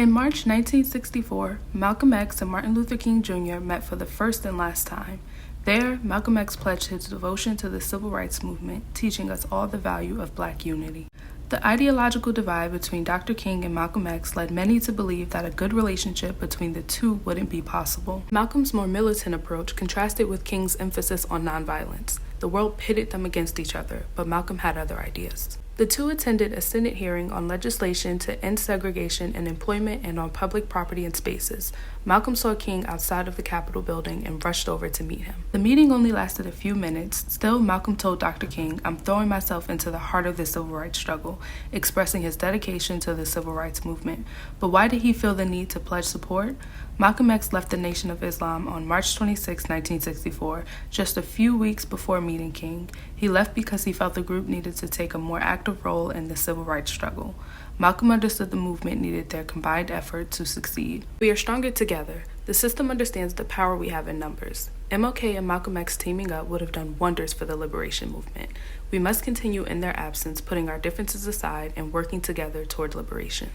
In March 1964, Malcolm X and Martin Luther King Jr. met for the first and last time. There, Malcolm X pledged his devotion to the civil rights movement, teaching us all the value of Black unity. The ideological divide between Dr. King and Malcolm X led many to believe that a good relationship between the two wouldn't be possible. Malcolm's more militant approach contrasted with King's emphasis on nonviolence. The world pitted them against each other, but Malcolm had other ideas. The two attended a Senate hearing on legislation to end segregation in employment and on public property and spaces. Malcolm saw King outside of the Capitol building and rushed over to meet him. The meeting only lasted a few minutes. Still, Malcolm told Dr. King, "I'm throwing myself into the heart of the civil rights struggle," expressing his dedication to the civil rights movement. But why did he feel the need to pledge support? Malcolm X left the Nation of Islam on March 26, 1964, just a few weeks before meeting King. He left because he felt the group needed to take a more active role in the civil rights struggle. Malcolm understood the movement needed their combined effort to succeed. We are stronger together. The system understands the power we have in numbers. MLK and Malcolm X teaming up would have done wonders for the liberation movement. We must continue in their absence, putting our differences aside and working together toward liberation.